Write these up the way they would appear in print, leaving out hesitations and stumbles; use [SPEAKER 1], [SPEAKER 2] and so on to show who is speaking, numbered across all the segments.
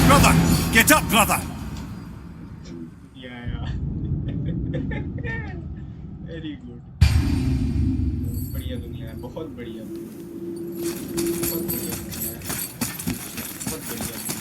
[SPEAKER 1] Brother, get up, brother.
[SPEAKER 2] Yeah. Very good. बढ़िया दुनिया है, बहुत बढ़िया, बहुत बढ़िया दुनिया है, बहुत बढ़िया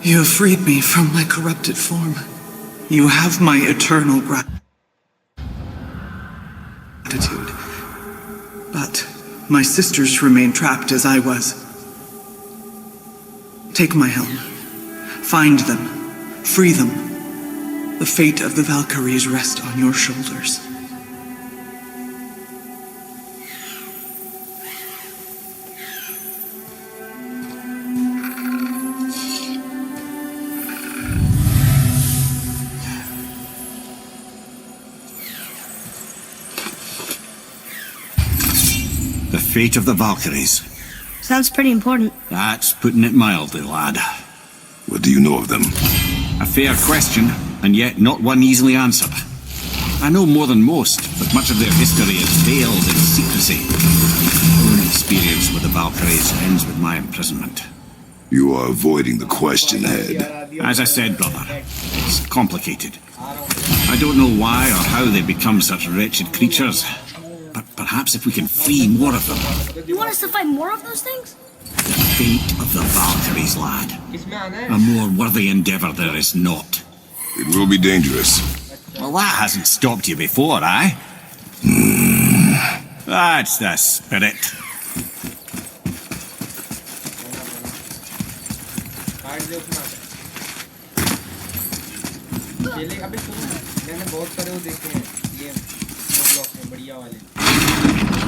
[SPEAKER 3] You have freed me from my corrupted form. You have my eternal gratitude. But my sisters remain trapped as I was. Take my helm. Find them. Free them. The fate of the Valkyries rests on your shoulders.
[SPEAKER 1] The fate of the Valkyries.
[SPEAKER 4] Sounds pretty important.
[SPEAKER 1] That's putting it mildly, lad.
[SPEAKER 5] What do you know of them?
[SPEAKER 1] A fair question, and yet not one easily answered. I know more than most, but much of their history is veiled in secrecy. My own experience with the Valkyries ends with my imprisonment.
[SPEAKER 5] You are avoiding the question, Head.
[SPEAKER 1] As I said, brother, it's complicated. I don't know why or how they become such wretched creatures, but perhaps if we can free more of them.
[SPEAKER 4] You want us to fight more of those things?
[SPEAKER 1] The fate of the Valkyries, lad. A more worthy endeavor there is not.
[SPEAKER 5] It will be dangerous.
[SPEAKER 1] Well, that hasn't stopped you before, eh? That's the spirit.
[SPEAKER 2] अबे सुनो, मैंने बहुत सारे वो देखे हैं ये block में बढ़िया वाले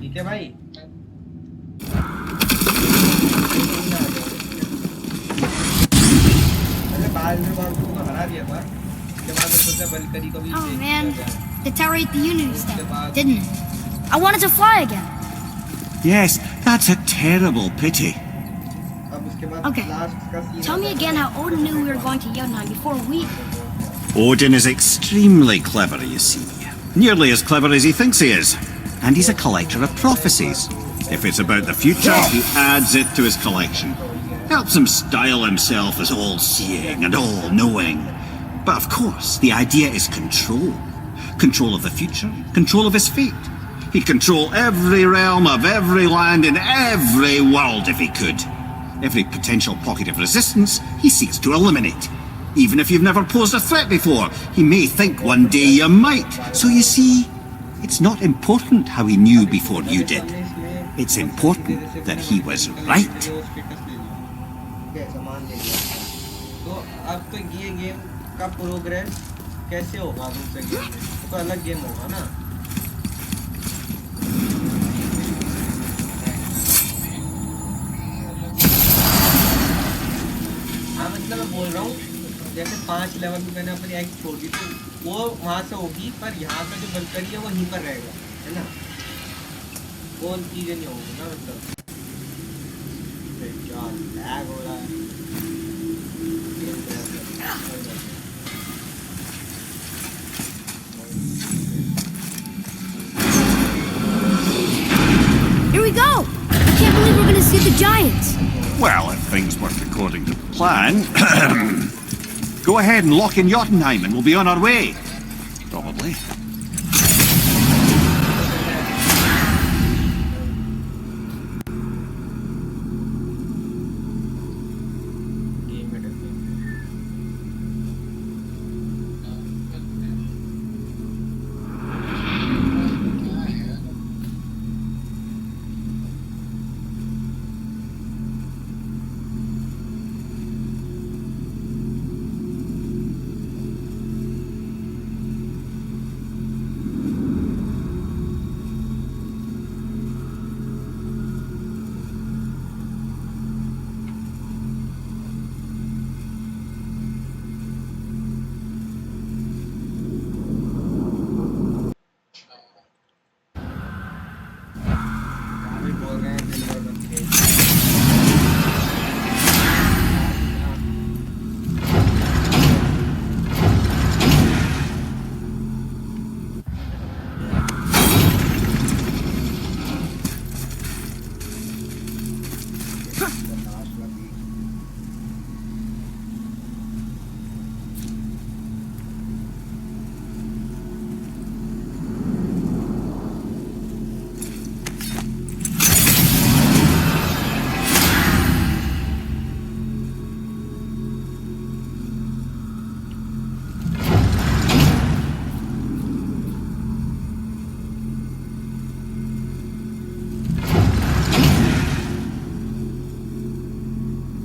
[SPEAKER 2] ठीक है भाई मैंने बाल में बाल को हरा दिया था उसके बाद मैंने सोचा वल्करी को भी
[SPEAKER 4] Oh man, the tower ate the Unity down, didn't it? I wanted to fly again.
[SPEAKER 1] Yes, that's a terrible pity.
[SPEAKER 2] अब उसके बाद
[SPEAKER 4] Okay.
[SPEAKER 2] लास्ट का scene
[SPEAKER 4] Tell me again how Odin knew we were going to Jotunheim before we did.
[SPEAKER 1] Odin is extremely clever, you see. nearly as clever as he thinks he is. And he's a collector of prophecies. If it's about the future, he adds it to his collection. Helps him style himself as all-seeing and all-knowing. But of course, the idea is control. Control of the future, control of his fate. He'd control every realm of every land in every world if he could. Every potential pocket of resistance, he seeks to eliminate. Even if you've never posed a threat before, he may think one day you might. So you see, it's not important how he knew before you did. It's important that he was right.
[SPEAKER 2] तो अब तो ये game का progress कैसे होगा दूसरे game में? तो अलग गेम होगा ना? हाँ मतलब मैं बोल रहा हूँ जैसे 5 लेवल में मैंने अपनी एक्स छोड़ दी तो वो वहाँ से होगी पर यहाँ का जो वल्करी है वो यहीं पर रहेगा है ना? वो चीज़ें नहीं होगी ना मतलब क्या लैग हो रहा है
[SPEAKER 4] Here we go! I can't believe we're gonna see the giants.
[SPEAKER 1] Well, if things work according to plan, go ahead and lock in Jotunheim and we'll be on our way. Probably.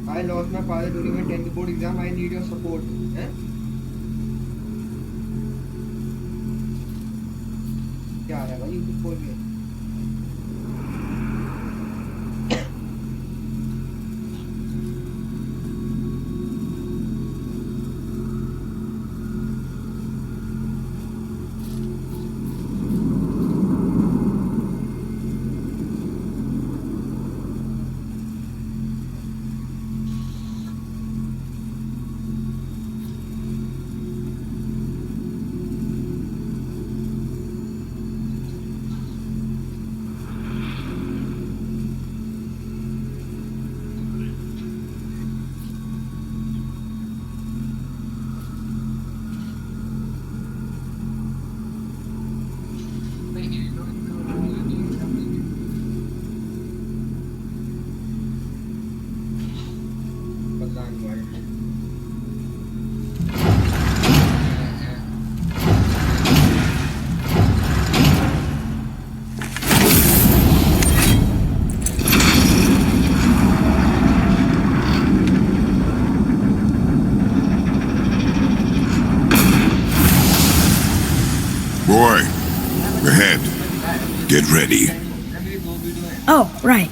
[SPEAKER 2] I lost my father during my 10th board exam. I need your support. क्या आ रहा है भाई YouTube खोल के?
[SPEAKER 5] Boy, ahead. Get ready.
[SPEAKER 4] Oh, right.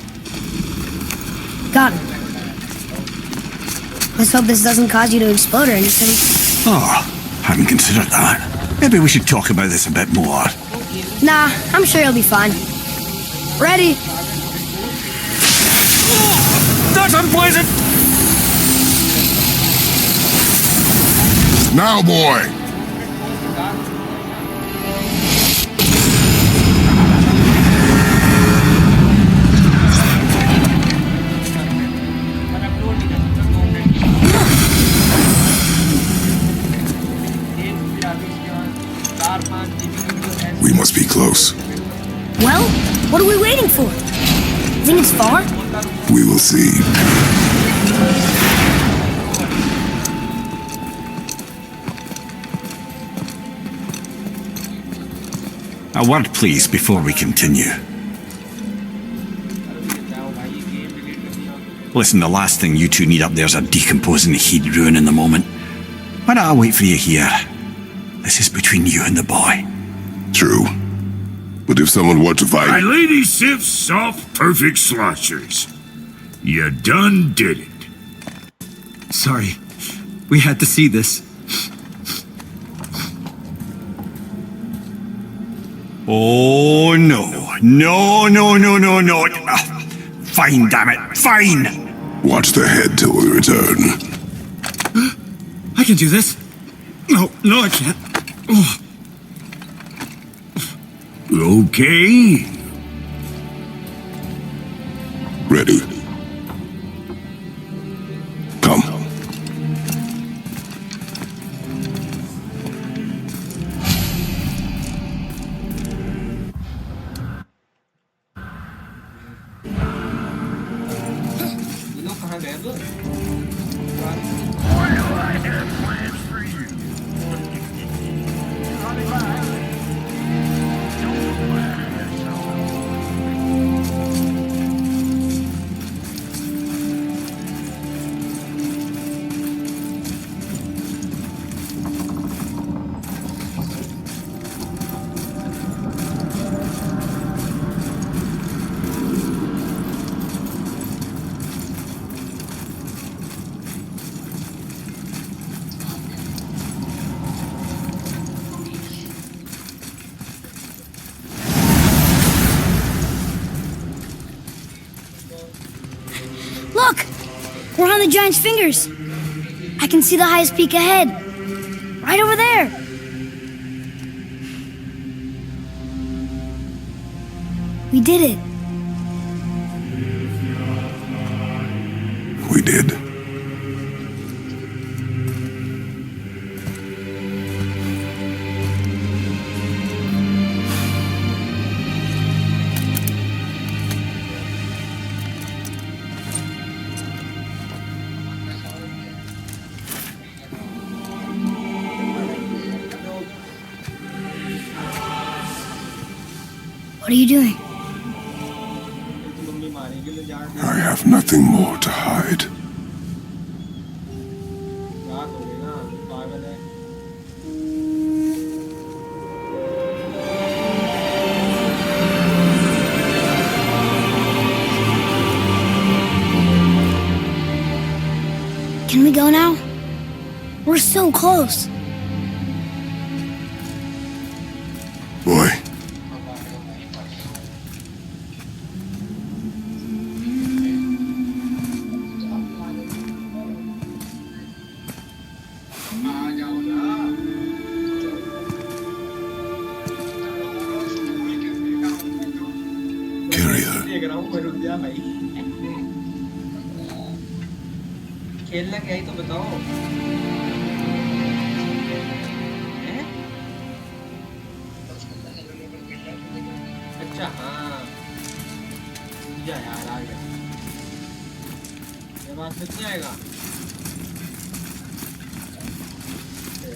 [SPEAKER 4] Got it. Let's hope this doesn't cause you to explode or anything.
[SPEAKER 1] Oh, hadn't considered that. Maybe we should talk about this a bit more.
[SPEAKER 4] Nah, I'm sure you'll be fine. Ready?
[SPEAKER 1] That's unpleasant!
[SPEAKER 5] Now, boy. close.
[SPEAKER 4] Well, what are we waiting for? Think it's far?
[SPEAKER 5] We will see.
[SPEAKER 1] A word, please, before we continue. Listen, the last thing you two need up there's a decomposing heat ruining the moment. Why don't I wait for you here? This is between you and the boy.
[SPEAKER 5] True. But if someone were to
[SPEAKER 6] My
[SPEAKER 5] fight...
[SPEAKER 6] lady sips soft, perfect sloshers. You done did it.
[SPEAKER 3] Sorry. We had to see this.
[SPEAKER 1] Oh, no. No, no, no, no, no. Fine, damn it. Fine.
[SPEAKER 5] Watch the head till we return.
[SPEAKER 3] I can do this. No, I can't. Oh.
[SPEAKER 6] Okay.
[SPEAKER 5] Ready. Come.
[SPEAKER 2] ये लोग कहाँ गए अब?
[SPEAKER 4] Look! We're on the giant's fingers. I can see the highest peak ahead. Right over there. We did it.
[SPEAKER 5] We did.
[SPEAKER 4] What are you doing?
[SPEAKER 2] Mummy मारेगी मैं जा
[SPEAKER 5] I have nothing more to hide.
[SPEAKER 2] रात हो गई ना पागल है
[SPEAKER 4] Can we go now? We're so close.
[SPEAKER 5] Boy. Carrier.
[SPEAKER 2] देख रहा हूँ मैं रुक जा भाई खेलना क्या ही तो बताओ हैं? अच्छा हाँ जा यार आ गया ये बात मिल जाएगा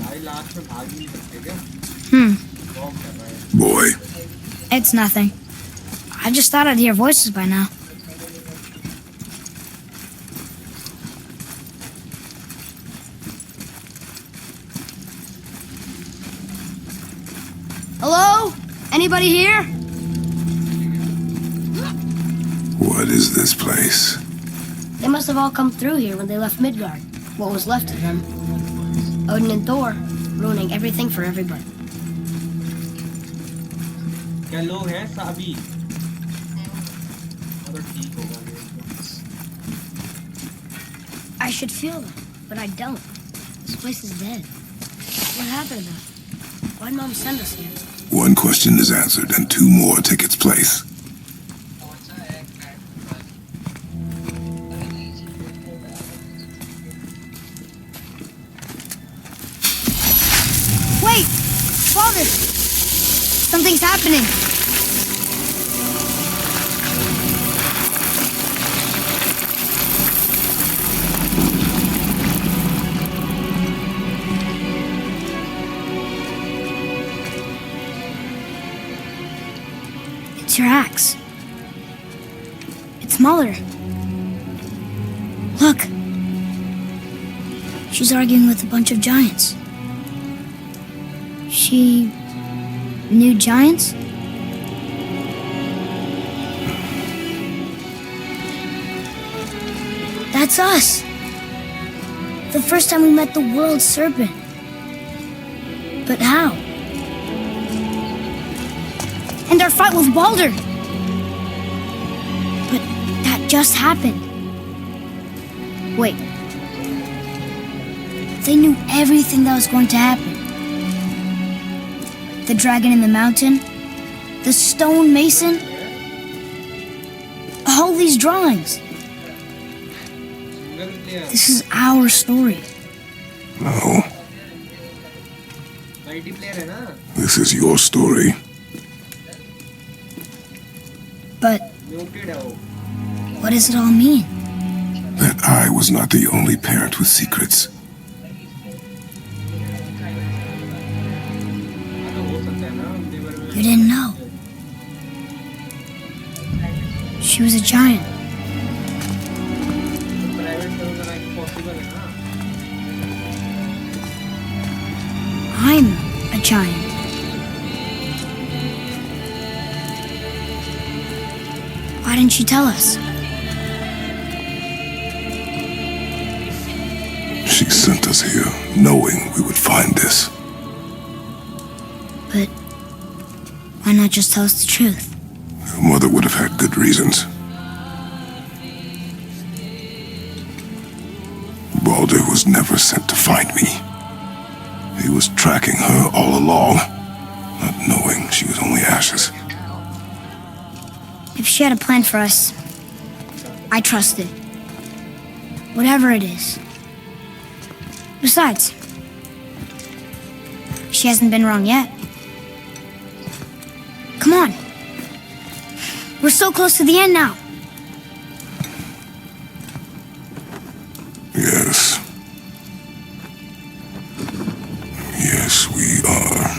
[SPEAKER 2] यार लास्ट में भाग नहीं सकते क्या वॉक कर रहा है
[SPEAKER 5] Boy.
[SPEAKER 4] It's nothing. I just thought I'd hear voices by now. Hello? Anybody here?
[SPEAKER 5] What is this place?
[SPEAKER 4] They must have all come through here when they left Midgard. What was left of them. Odin and Thor, ruining everything for everybody.
[SPEAKER 2] क्या लोग हैं साबी अगर ठीक होगा
[SPEAKER 4] I should feel them, but I don't. This place is dead. What happened to them? Why'd Mom send us here?
[SPEAKER 5] One question is answered and two more take its place.
[SPEAKER 4] Wait! Father! Something's happening. It's your axe. It's Mother. Look. She's arguing with a bunch of giants. She knew giants? That's us. The first time we met the world serpent. But how? And our fight with Baldur. But that just happened. Wait. They knew everything that was going to happen. The dragon in the mountain, the stone mason, all these drawings. This is our story.
[SPEAKER 5] No. This is your story.
[SPEAKER 4] But what does it all mean?
[SPEAKER 5] That I was not the only parent with secrets.
[SPEAKER 4] You didn't know. She was a giant. I'm a giant. Why didn't she tell us?
[SPEAKER 5] She sent us here knowing we would find this.
[SPEAKER 4] But why not just tell us the truth?
[SPEAKER 5] Your mother would have had good reasons. Baldur was never sent to find me. He was tracking her all along, not knowing she was only ashes.
[SPEAKER 4] If she had a plan for us, I trust it. Whatever it is. Besides, she hasn't been wrong yet. Come on. We're so close to the end now.
[SPEAKER 5] Yes. Yes, we are.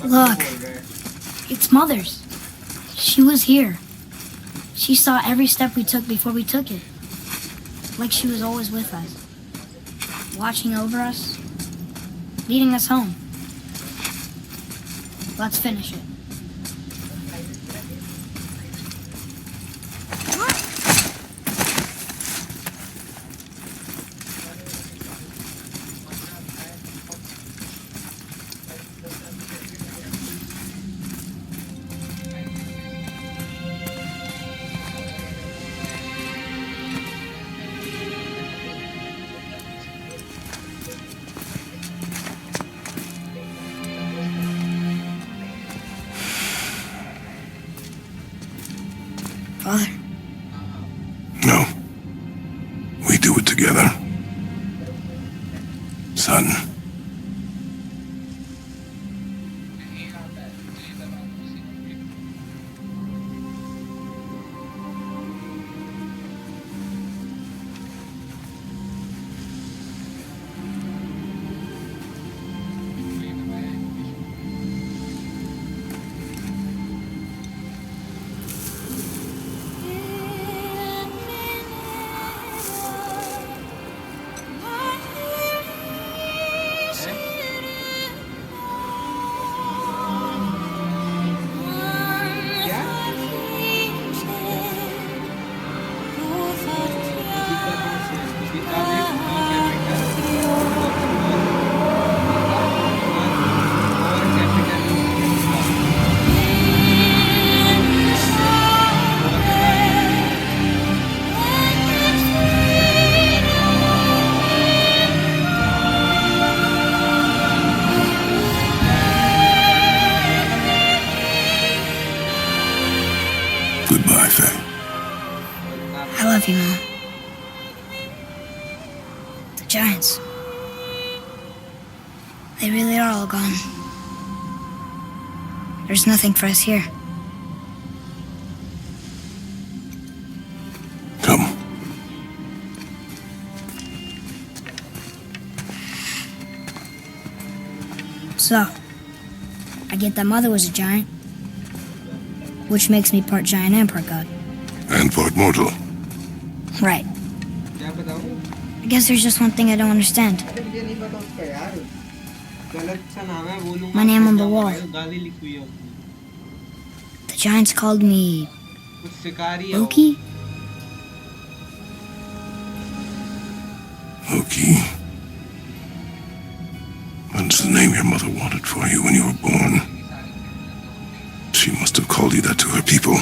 [SPEAKER 4] Look, it's Mother's. She was here. She saw every step we took before we took it. Like she was always with us. Watching over us. Leading us home. Let's finish it. Father.
[SPEAKER 5] No. We do it together. Son.
[SPEAKER 4] Giants. They really are all gone. There's nothing for us here.
[SPEAKER 5] Come.
[SPEAKER 4] So, I get that Mother was a giant, which makes me part giant and part god.
[SPEAKER 5] And part mortal.
[SPEAKER 4] Right.
[SPEAKER 2] क्या बताऊँ?
[SPEAKER 4] I guess there's just one thing I don't understand.
[SPEAKER 2] अरे मुझे नहीं पता उसका यार। गलत सा नाम है बोलूँगा।
[SPEAKER 4] My name on the wall.
[SPEAKER 2] गाली लिखी हुई है उसमें।
[SPEAKER 4] The giants called me
[SPEAKER 2] कुछ शिकारी है वो।
[SPEAKER 4] Loki?
[SPEAKER 5] Loki. That's the name your mother wanted for you when you were born. She must have called you that to her people.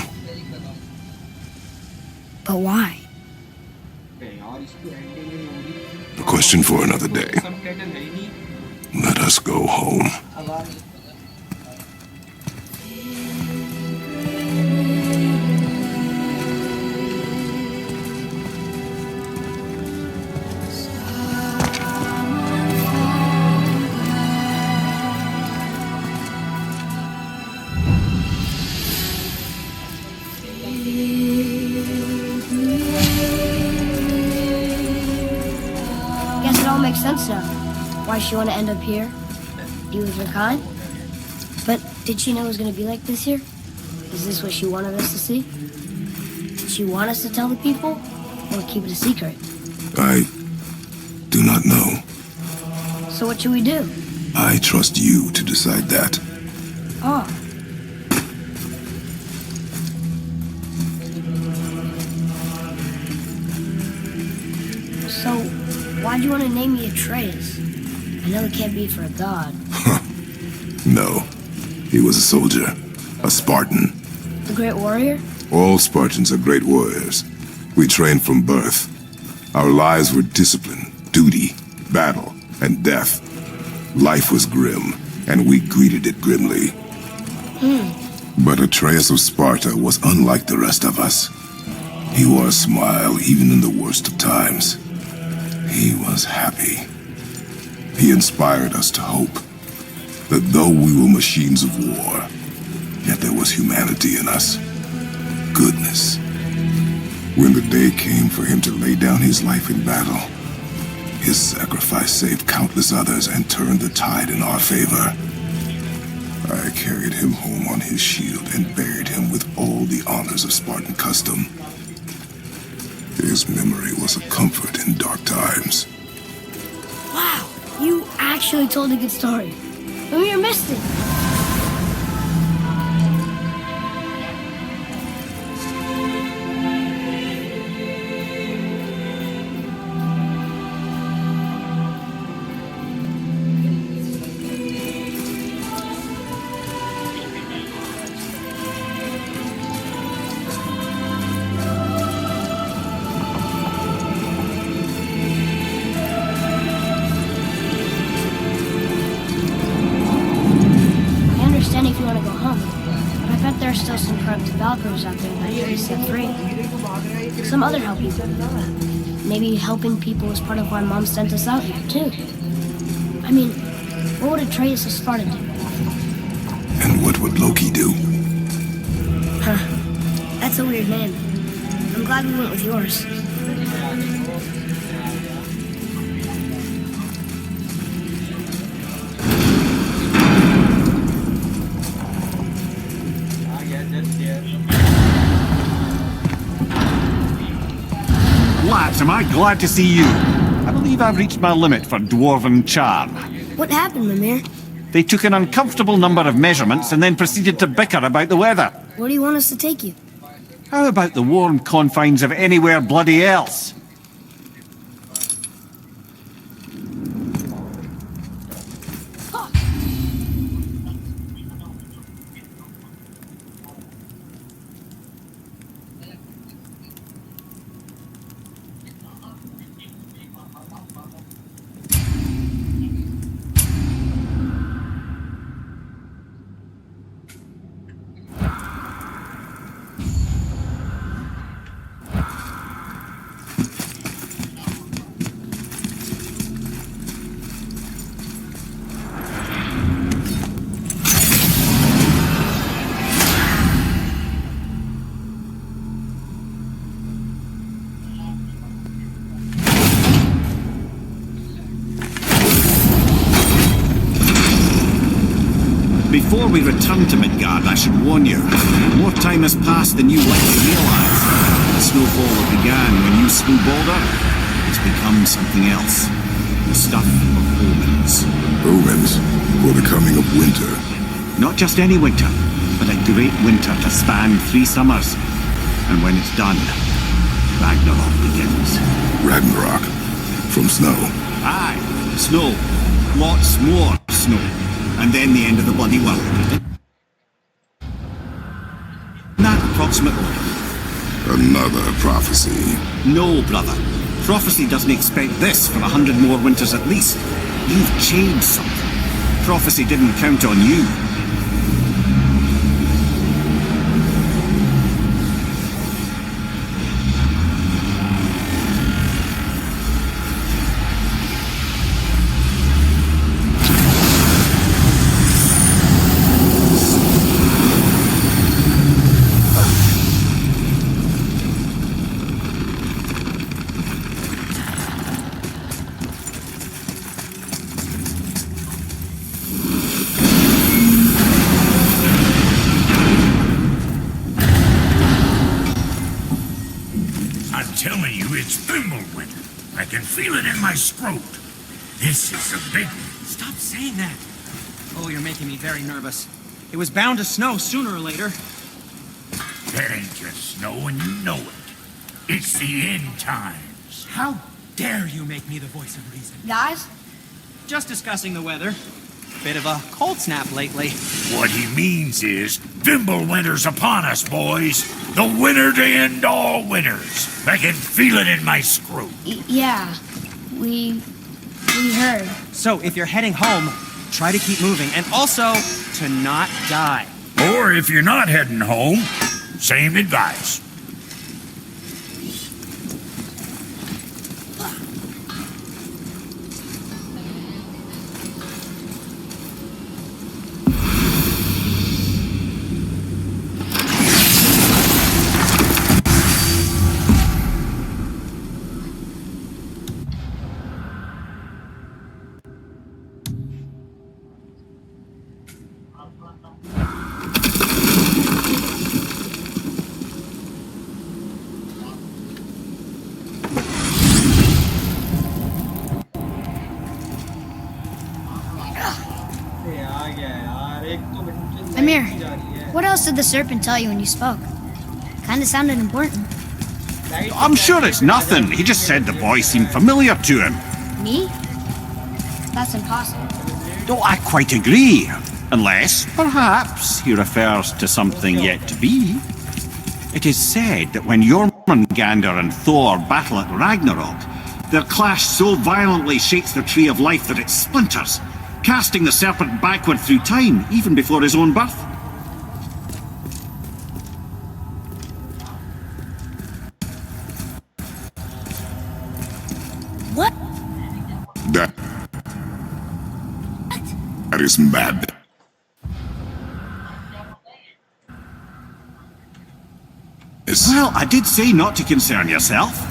[SPEAKER 4] But why?
[SPEAKER 2] यार इसकी ending नहीं हो रही।
[SPEAKER 5] A question for another day.
[SPEAKER 2] Subtitle है ही नहीं।
[SPEAKER 5] Let us go home.
[SPEAKER 4] Guess it all makes sense now. Why she want to end up here? Be with her kind? But did she know it was going to be like this here? Is this what she wanted us to see? Did she want us to tell the people? Or keep it a secret?
[SPEAKER 5] I do not know.
[SPEAKER 4] So what should we do?
[SPEAKER 5] I trust you to decide that.
[SPEAKER 4] Oh. So, why'd you want to name me Atreus? I know it can't be for a god.
[SPEAKER 5] No. He was a soldier. A Spartan.
[SPEAKER 4] The Great Warrior?
[SPEAKER 5] All Spartans are great warriors. We trained from birth. Our lives were discipline, duty, battle, and death. Life was grim, and we greeted it grimly. But Atreus of Sparta was unlike the rest of us. He wore a smile even in the worst of times. He was happy. He inspired us to hope that though we were machines of war, yet there was humanity in us. Goodness. When the day came for him to lay down his life in battle, his sacrifice saved countless others and turned the tide in our favor. I carried him home on his shield and buried him with all the honors of Spartan custom. His memory was a comfort in dark times.
[SPEAKER 4] Wow, you actually told a good story. We missed it. If you want to go home, but I bet there are still some corrupt Valkyries out there that can be set free. Some other help people. Maybe helping people is part of why Mom sent us out here, too. I mean, what would Atreus of Sparta do?
[SPEAKER 5] And what would Loki do?
[SPEAKER 4] Huh. That's a weird name. I'm glad we went with yours.
[SPEAKER 1] Lads, am I glad to see you. I believe I've reached my limit for dwarven charm.
[SPEAKER 4] What happened, Mimir?
[SPEAKER 1] They took an uncomfortable number of measurements and then proceeded to bicker about the weather.
[SPEAKER 4] Where do you want us to take you?
[SPEAKER 1] How about the warm confines of anywhere bloody else? Before we return to Midgard, I should warn you, more time has passed than you likely realise. The snowfall that began when you slew Balder has become something else. The stuff of omens.
[SPEAKER 5] Omens for the coming of winter.
[SPEAKER 1] Not just any winter, but a great winter to span 3 summers. And when it's done, Ragnarok begins.
[SPEAKER 5] Ragnarok. From snow.
[SPEAKER 1] Aye, snow. Lots more snow. And then the end of the bloody world. That approximately.
[SPEAKER 5] Another prophecy.
[SPEAKER 1] No, brother. Prophecy doesn't expect this for 100 more winters at least. You've changed something. Prophecy didn't count on you.
[SPEAKER 6] I'm telling you, it's Fimbulwinter. I can feel it in my scrot. This is a big one.
[SPEAKER 7] Stop saying that. Oh, you're making me very nervous. It was bound to snow sooner or later.
[SPEAKER 6] That ain't just snow, and you know it. It's the end times.
[SPEAKER 7] How dare you make me the voice of reason?
[SPEAKER 4] Guys,
[SPEAKER 7] Just discussing the weather. Bit of a cold snap lately.
[SPEAKER 6] What he means is, Fimbulwinter's upon us, boys. The winter to end all winters. I can feel it in my scrot.
[SPEAKER 4] yeah, we heard.
[SPEAKER 7] So if you're heading home, try to keep moving, and also to not die.
[SPEAKER 6] Or if you're not heading home, same advice.
[SPEAKER 4] Amir, what else did the serpent tell you when you spoke? Kinda sounded important.
[SPEAKER 1] I'm sure it's nothing. He just said the boy seemed familiar to him.
[SPEAKER 4] Me? That's impossible.
[SPEAKER 1] Oh, I quite agree. Unless, perhaps, he refers to something yet to be. It is said that when Jormungandr and Thor battle at Ragnarok, their clash so violently shakes the tree of life that it splinters, casting the serpent backward through time, even before his own birth.
[SPEAKER 4] What?
[SPEAKER 5] That is mad.
[SPEAKER 1] Well, I did say not to concern yourself.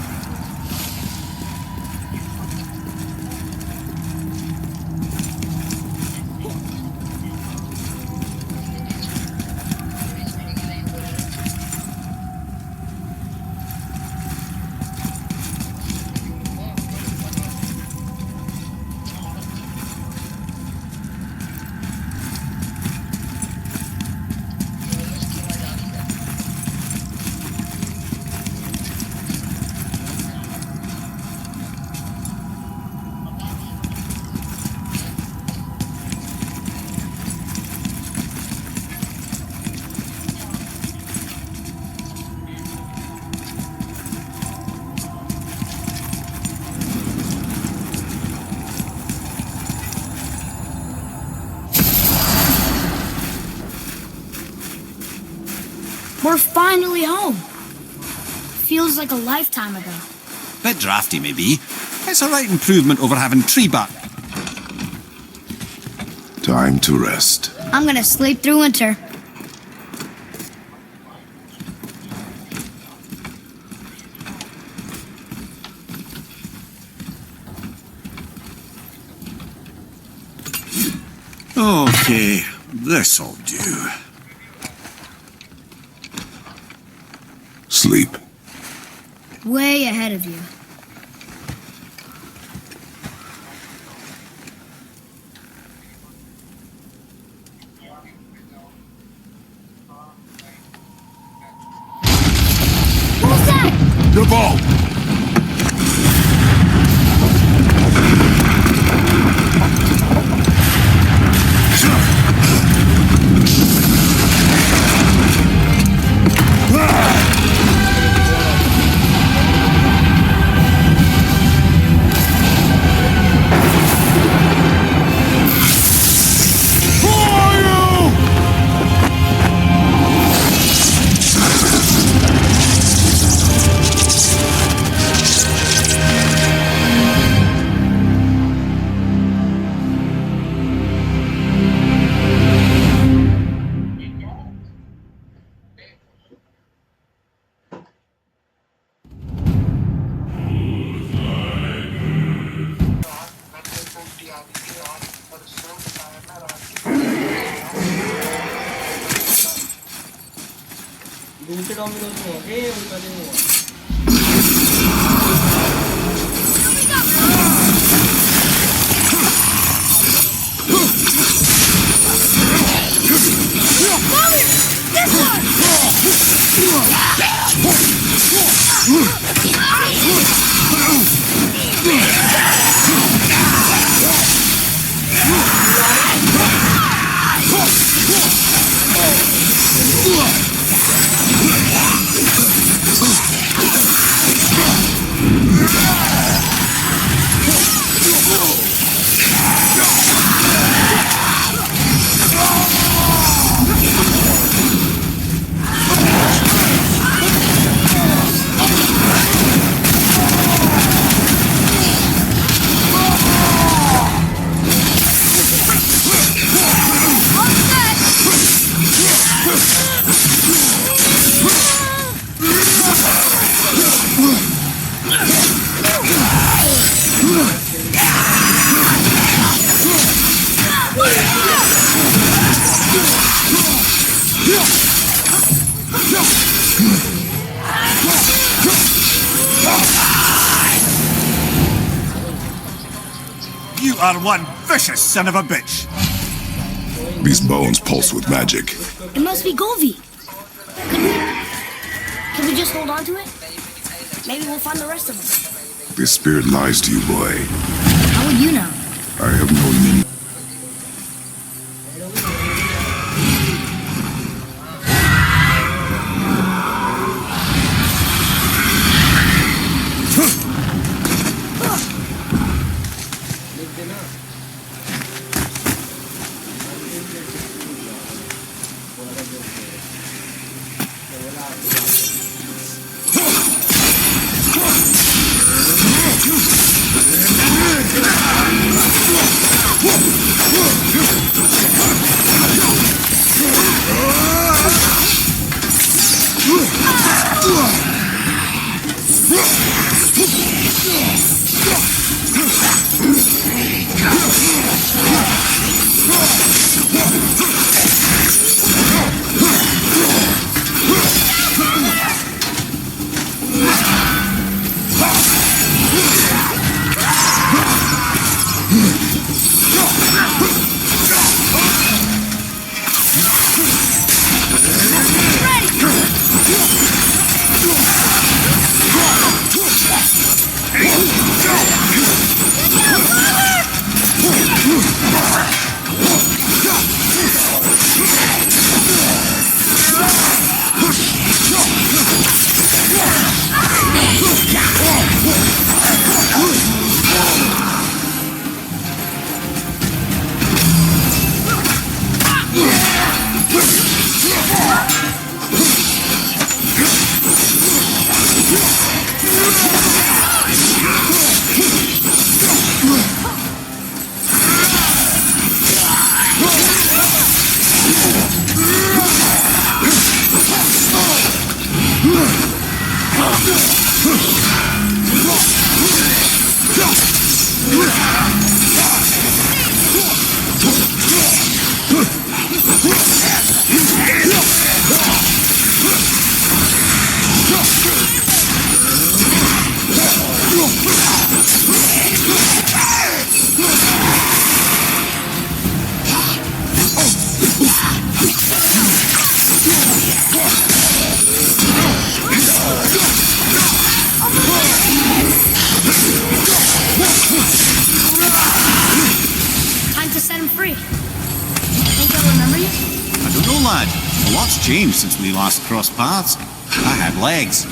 [SPEAKER 4] We're finally home. Feels like a lifetime ago.
[SPEAKER 1] Bit drafty, maybe. It's a right improvement over having tree bark.
[SPEAKER 5] Time to rest.
[SPEAKER 4] I'm gonna sleep through winter.
[SPEAKER 1] Okay, This'll do.
[SPEAKER 5] Sleep.
[SPEAKER 4] Way ahead of you. What was that?
[SPEAKER 5] Your bow!
[SPEAKER 2] दूसरे Domino's में हो गए उनका नहीं हुआ
[SPEAKER 1] You are one vicious son of a bitch.
[SPEAKER 5] These bones pulse with magic.
[SPEAKER 4] It must be Govi. Can we just hold on to it? Maybe we'll find the rest of them.
[SPEAKER 5] This spirit lies to you, boy.
[SPEAKER 4] How would you know?
[SPEAKER 5] I have known many.
[SPEAKER 4] Valkyrie. Think I'll remember you?
[SPEAKER 1] I don't know, lad. A lot's changed since we last crossed paths. I had legs.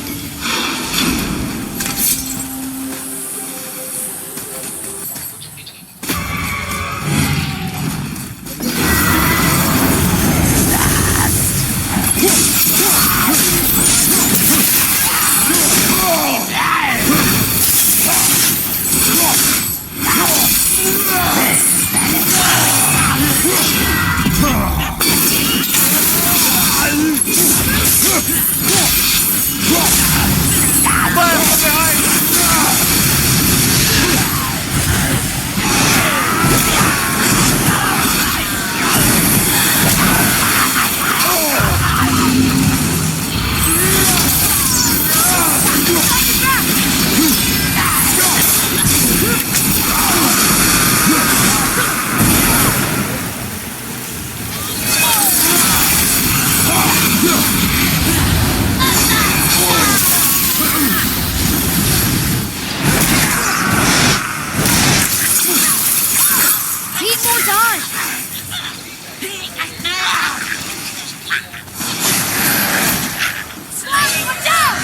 [SPEAKER 4] Need more time. Slimy, watch out!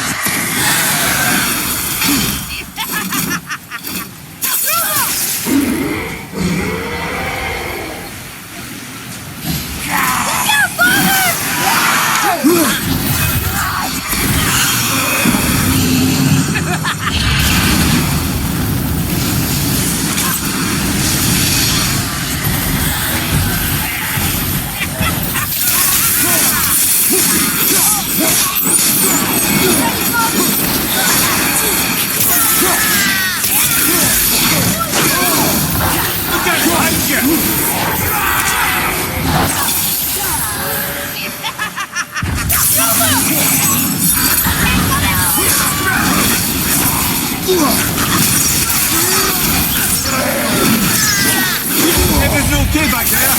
[SPEAKER 1] Everything okay back there?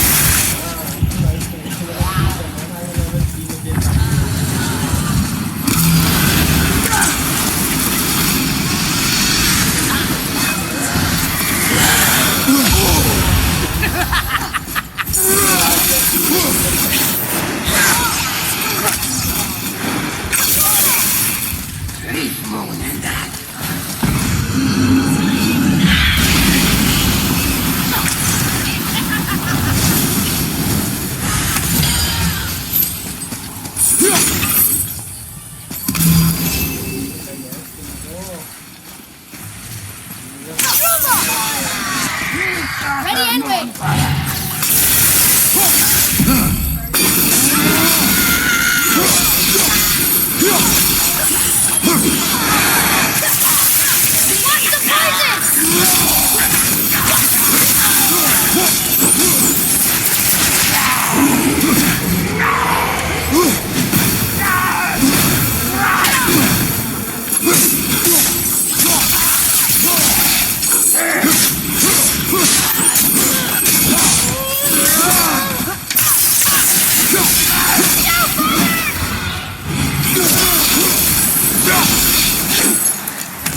[SPEAKER 4] Ready and wait. Watch the poison!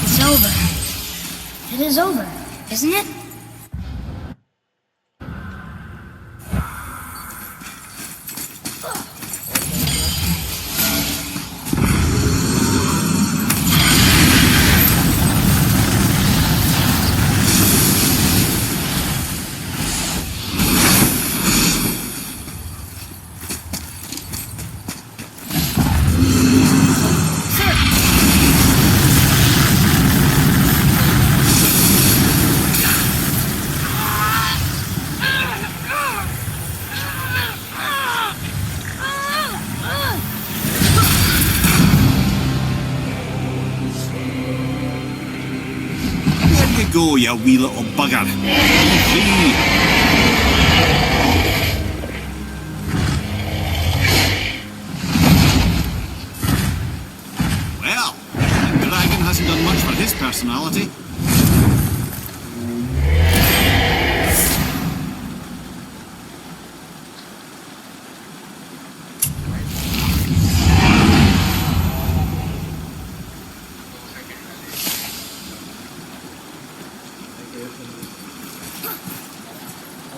[SPEAKER 4] It's over. It is over, isn't it?
[SPEAKER 1] There you go, you wee little bugger. Free. Well, the dragon hasn't done much for his personality.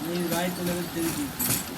[SPEAKER 2] नहीं right को level 3 की